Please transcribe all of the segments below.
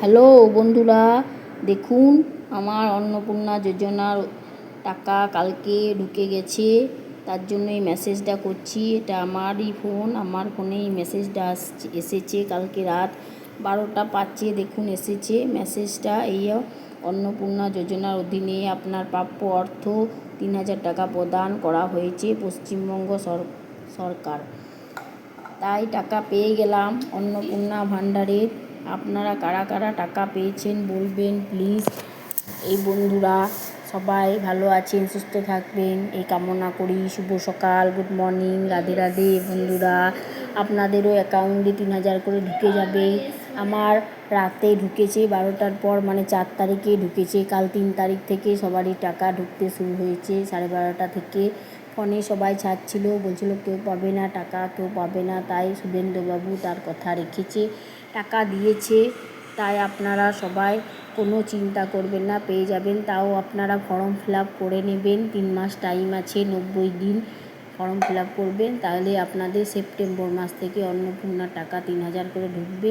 Hello বন্ধুরা, দেখুন আমার অন্নপূর্ণা যোজনার টাকা কালকে ঢুকে গেছে। তার জন্যই মেসেজটা করছি। এটা আমারই ফোন, আমার ফোনেই মেসেজটা এসেছে। কালকে রাত 12টা 5 দেখুন এসেছে মেসেজটা। এই অন্নপূর্ণা যোজনার অধীনে আপনার প্রাপ্য অর্থ 3000 টাকা প্রদান করা হয়েছে পশ্চিমবঙ্গ সরকার। তাই টাকা পেয়ে গেলাম অন্নপূর্ণা ভাণ্ডারের। আপনারা কারা কারা টাকা পেয়েছেন বলবেন প্লিজ। এই বন্ধুরা সবাই ভালো আছেন, সুস্থ থাকবেন এই কামনা করি। শুভ সকাল, গুড মর্নিং, রাধে রাধে বন্ধুরা। আপনাদেরও অ্যাকাউন্টে 3000 করে ঢুকে যাবে। আমার রাতে ঢুকেছে 12টার পর, মানে 4 তারিখে ঢুকেছে। কাল 3 তারিখ থেকে সবারই টাকা ঢুকতে শুরু হয়েছে 12:30 থেকে। ফোনে সবাই ছাড়ছিল, বলছিল কেউ পাবে না টাকা, কেউ পাবে না। তাই শুভেন্দুবাবু তার কথা রেখেছে, টাকা দিয়েছে। তাই আপনারা সবাই কোনো চিন্তা করবেন না, পেয়ে যাবেন। তাও আপনারা ফর্ম ফিল আপ করে নেবেন। 3 মাস টাইম আছে, 90 দিন ফর্ম ফিল আপ করবেন। তাহলে আপনাদের সেপ্টেম্বর মাস থেকে অন্নপূর্ণার টাকা 3000 করে ঢুকবে।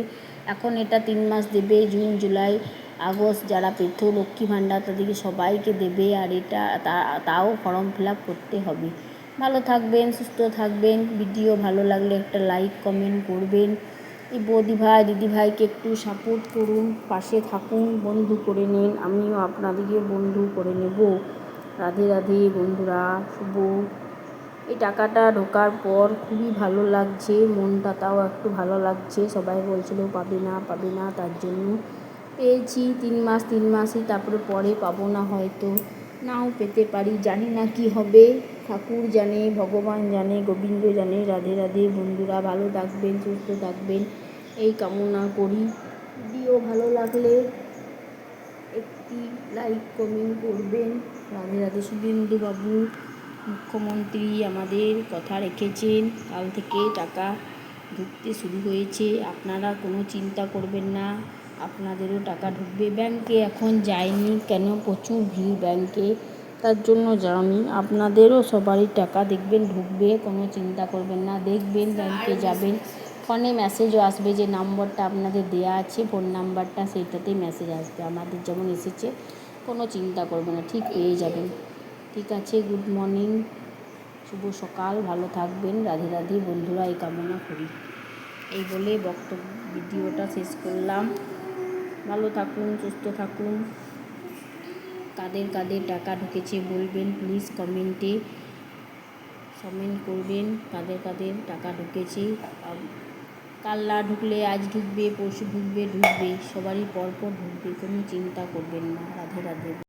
এখন এটা 3 মাস দেবে, জুন জুলাই আগস্ট যারা পেত লক্ষ্মী ভাণ্ডার তাদেরকে সবাইকে দেবে। আর এটা তাও ফর্ম ফিল আপ করতে হবে। ভালো থাকবেন, সুস্থ থাকবেন। ভিডিও ভালো লাগলে একটা লাইক কমেন্ট করবেন। এই বৌদি ভাই দিদি ভাইকে একটু সাপোর্ট করুন, পাশে থাকুন, বন্ধু করে নিন। আমিও আপনাদেরকে বন্ধু করে নেব। রাধে রাধে বন্ধুরা। শুভ এই টাকাটা ঢোকার পর খুবই ভালো লাগছে, মনটা তাও একটু ভালো লাগছে। সবাই বলছিল পাবে না পাবে না, তার জন্য পেয়েছি। 3 মাসই, তারপরে পরে পাবো না, হয়তো নাও পেতে পারি, জানি না কি হবে। ঠাকুর জানে, ভগবান জানে, গোবিন্দ জানে। রাধে রাধে বন্ধুরা, ভালো থাকবেন, সুস্থ থাকবেন এই কামনা করি। ভিডিও ভালো লাগলে একটি লাইক কমেন্ট করবেন। রাধে রাধে। শুভেন্দুবাবু মুখ্যমন্ত্রী আমাদের কথা রেখেছেন, কাল থেকে টাকা ঢুকতে শুরু হয়েছে। আপনারা কোনো চিন্তা করবেন না, আপনাদেরও টাকা ঢুকবে। ব্যাংকে এখন যায়নি কেন, প্রচুর ভিড় ব্যাংকে, তার জন্য যাওনি। আপনাদেরও সবারই টাকা দেখবেন ঢুকবে, কোনো চিন্তা করবেন না। দেখবেন ব্যাংকে যাবেন, ফোনে মেসেজও আসবে, যে নম্বরটা আপনাদের দেয়া আছে ফোন নাম্বারটা, সেইটাতেই মেসেজ আসবে। আমাদের যেমন এসেছে, কোনো চিন্তা করবেন না, ঠিক পেয়ে যাবেন। ঠিক আছে, গুড মর্নিং, শুভ সকাল, ভালো থাকবেন। রাধে রাধে বন্ধুরা, এই কামনা করি। এই বলে ভিডিওটা শেষ করলাম। ভালো থাকুন, সুস্থ থাকুন। কাদের কাদের টাকা ঢুকেছে বলবেন প্লিজ, কমেন্ট করবেন কাদের কাদের টাকা ঢুকেছে। কাল না ঢুকলে আজ ঢুকবে, পরশু ঢুকবে, সবারই পরপর ঢুকবে, কোনো চিন্তা করবেন না। রাধে রাধে।